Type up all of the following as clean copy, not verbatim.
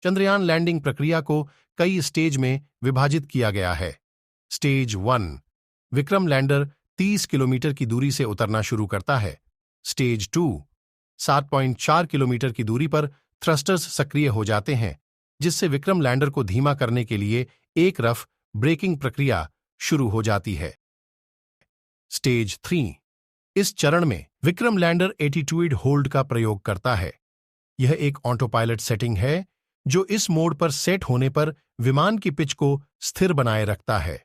Chandrayaan landing प्रक्रिया को कई स्टेज में विभाजित किया गया है। स्टेज 1, विक्रम लैंडर 30 किलोमीटर की दूरी से उतरना शुरू करता है। स्टेज 2, 7.4 किलोमीटर की दूरी पर थ्रस्टर्स सक्रिय हो जाते हैं, जिससे विक्रम लैंडर को धीमा करने के लिए एक रफ ब्रेकिंग प्रक्रिया शुरू हो जाती है। स्टेज 3, इस चरण में विक्रम लैंडर एटीट्यूड होल्ड का प्रयोग करता है। यह एक ऑटो पायलट सेटिंग है जो इस मोड पर सेट होने पर विमान की पिच को स्थिर बनाए रखता है।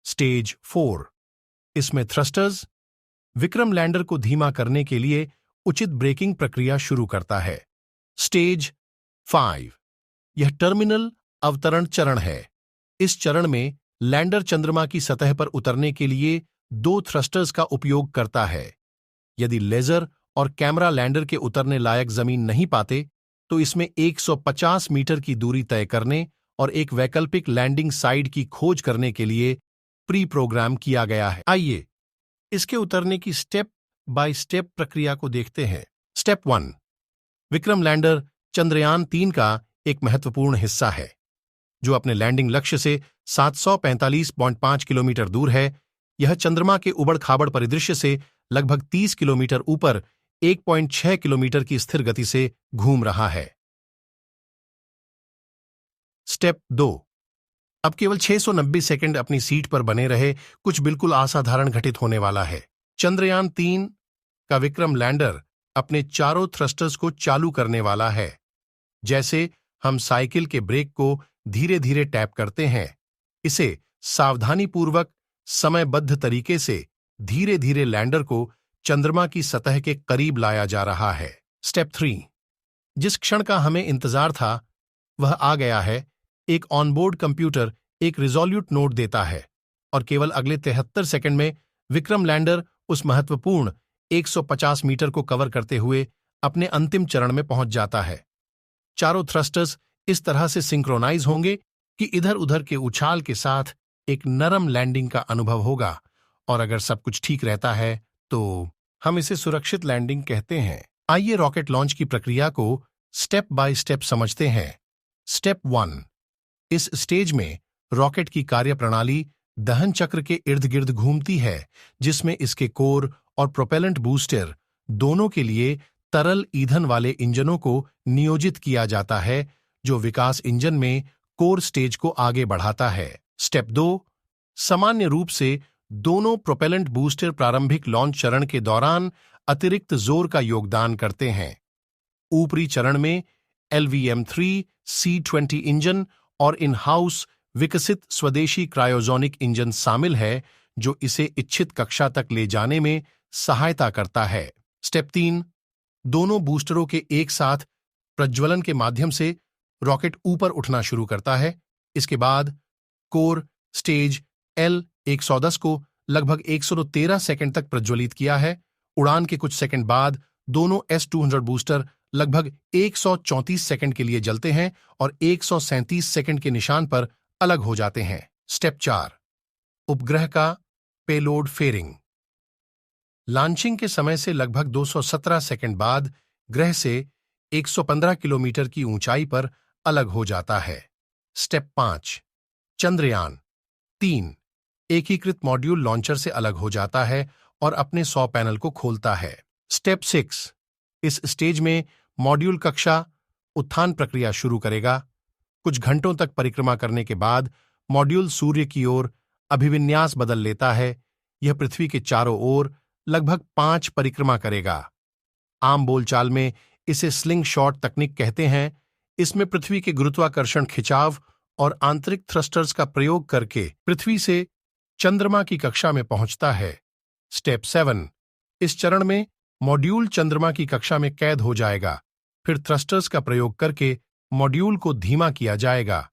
स्टेज 4, इसमें थ्रस्टर्स विक्रम लैंडर को धीमा करने के लिए उचित ब्रेकिंग प्रक्रिया शुरू करता है। स्टेज 5, यह टर्मिनल अवतरण चरण है। इस चरण में लैंडर चंद्रमा की सतह पर उतरने के लिए 2 थ्रस्टर्स का उपयोग करता है। यदि लेजर और कैमरा लैंडर के उतरने लायक जमीन नहीं पाते, तो इसमें 150 मीटर की दूरी तय करने और एक वैकल्पिक लैंडिंग साइड की खोज करने के लिए प्री प्रोग्राम किया गया है। आइए इसके उतरने की स्टेप बाय स्टेप प्रक्रिया को देखते हैं। स्टेप 1, विक्रम लैंडर चंद्रयान 3 का एक महत्वपूर्ण हिस्सा है, जो अपने लैंडिंग लक्ष्य से 745.5 किलोमीटर दूर है। यह चंद्रमा के उबड़-खाबड़ परिदृश्य से लगभग 30 किलोमीटर ऊपर 1.6 किलोमीटर की स्थिर गति से घूम रहा है। स्टेप 2, अब केवल 690 सेकंड अपनी सीट पर बने रहे। कुछ बिल्कुल असाधारण घटित होने वाला है। चंद्रयान 3 का विक्रम लैंडर अपने चारों थ्रस्टर्स को चालू करने वाला है। जैसे हम साइकिल के ब्रेक को धीरे धीरे टैप करते हैं, इसे सावधानीपूर्वक समयबद्ध तरीके से धीरे धीरे लैंडर को चंद्रमा की सतह के करीब लाया जा रहा है। स्टेप 3, जिस क्षण का हमें इंतजार था वह आ गया है। एक ऑनबोर्ड कंप्यूटर एक रिजोल्यूट नोट देता है और केवल अगले 73 सेकंड में विक्रम लैंडर उस महत्वपूर्ण 150 मीटर को कवर करते हुए अपने अंतिम चरण में पहुंच जाता है। चारों थ्रस्टर्स इस तरह से सिंक्रोनाइज होंगे कि इधर उधर के उछाल के साथ एक नरम लैंडिंग का अनुभव होगा, और अगर सब कुछ ठीक रहता है तो हम इसे सुरक्षित लैंडिंग कहते हैं। आइए रॉकेट लॉन्च की प्रक्रिया को स्टेप बाय स्टेप समझते हैं। स्टेप 1, इस स्टेज में रॉकेट की कार्यप्रणाली दहन चक्र के इर्द गिर्द घूमती है, जिसमें इसके कोर और प्रोपेलेंट बूस्टर दोनों के लिए तरल ईंधन वाले इंजनों को नियोजित किया जाता है, जो विकास इंजन में कोर स्टेज को आगे बढ़ाता है। स्टेप 2, सामान्य रूप से दोनों प्रोपेलेंट बूस्टर प्रारंभिक लॉन्च चरण के दौरान अतिरिक्त जोर का योगदान करते हैं। ऊपरी चरण में LVM-3 C-20 इंजन और इन हाउस विकसित स्वदेशी क्रायोजोनिक इंजन शामिल है, जो इसे इच्छित कक्षा तक ले जाने में सहायता करता है। स्टेप 3, दोनों बूस्टरों के एक साथ प्रज्वलन के माध्यम से रॉकेट ऊपर उठना शुरू करता है। इसके बाद कोर स्टेज L-110 को लगभग 113 सेकंड तक प्रज्वलित किया है। उड़ान के कुछ सेकंड बाद दोनों S-200 बूस्टर लगभग 134 सेकंड के लिए जलते हैं और 137 सेकंड के निशान पर अलग हो जाते हैं। स्टेप 4, उपग्रह का पेलोड फेयरिंग। लॉन्चिंग के समय से लगभग 217 सेकंड बाद ग्रह से 115 किलोमीटर की ऊंचाई पर अलग हो जाता है। स्टेप 5, चंद्रयान 3 एकीकृत मॉड्यूल लॉन्चर से अलग हो जाता है और अपने 100 पैनल को खोलता है। स्टेप 6, इस स्टेज में मॉड्यूल कक्षा उत्थान प्रक्रिया शुरू करेगा। कुछ घंटों तक परिक्रमा करने के बाद मॉड्यूल सूर्य की ओर अभिविन्यास बदल लेता है। यह पृथ्वी के चारों ओर लगभग 5 परिक्रमा करेगा। आम बोलचाल में इसे स्लिंग शॉट तकनीक कहते हैं। इसमें पृथ्वी के गुरुत्वाकर्षण खिंचाव और आंतरिक थ्रस्टर्स का प्रयोग करके पृथ्वी से चंद्रमा की कक्षा में पहुंचता है। स्टेप 7, इस चरण में मॉड्यूल चंद्रमा की कक्षा में कैद हो जाएगा। फिर थ्रस्टर्स का प्रयोग करके मॉड्यूल को धीमा किया जाएगा।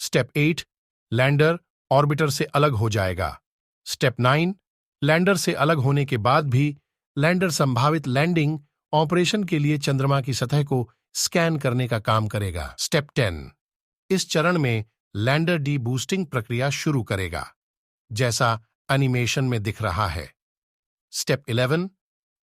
स्टेप 8, लैंडर ऑर्बिटर से अलग हो जाएगा। स्टेप 9, लैंडर से अलग होने के बाद भी लैंडर संभावित लैंडिंग ऑपरेशन के लिए चंद्रमा की सतह को स्कैन करने का काम करेगा। स्टेप 10, इस चरण में लैंडर डी बूस्टिंग प्रक्रिया शुरू करेगा, जैसा एनिमेशन में दिख रहा है। स्टेप 11,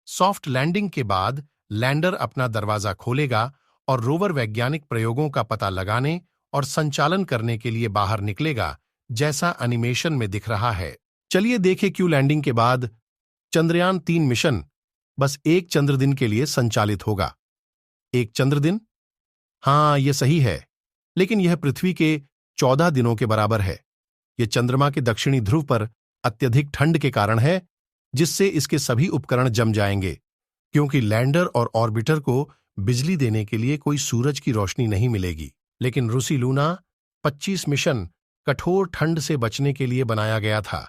सॉफ्ट लैंडिंग के बाद लैंडर अपना दरवाजा खोलेगा और रोवर वैज्ञानिक प्रयोगों का पता लगाने और संचालन करने के लिए बाहर निकलेगा, जैसा एनिमेशन में दिख रहा है। चलिए देखें क्यों लैंडिंग के बाद चंद्रयान-3 मिशन बस एक चंद्रदिन के लिए संचालित होगा। एक चंद्रदिन? हाँ, यह सही है, लेकिन यह पृथ्वी के 14 दिनों के बराबर है। यह चंद्रमा के दक्षिणी ध्रुव पर अत्यधिक ठंड के कारण है, जिससे इसके सभी उपकरण जम जाएंगे, क्योंकि लैंडर और ऑर्बिटर को बिजली देने के लिए कोई सूरज की रोशनी नहीं मिलेगी। लेकिन रूसी लूना 25 मिशन कठोर ठंड से बचने के लिए बनाया गया था,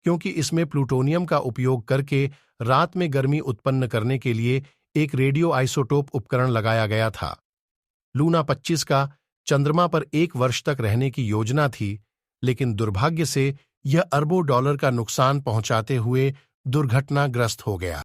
क्योंकि इसमें प्लूटोनियम का उपयोग करके रात में गर्मी उत्पन्न करने के लिए एक रेडियो आइसोटोप उपकरण लगाया गया था। लूना 25 का चंद्रमा पर 1 वर्ष तक रहने की योजना थी, लेकिन दुर्भाग्य से यह अरबों डॉलर का नुकसान पहुंचाते हुए दुर्घटनाग्रस्त हो गया।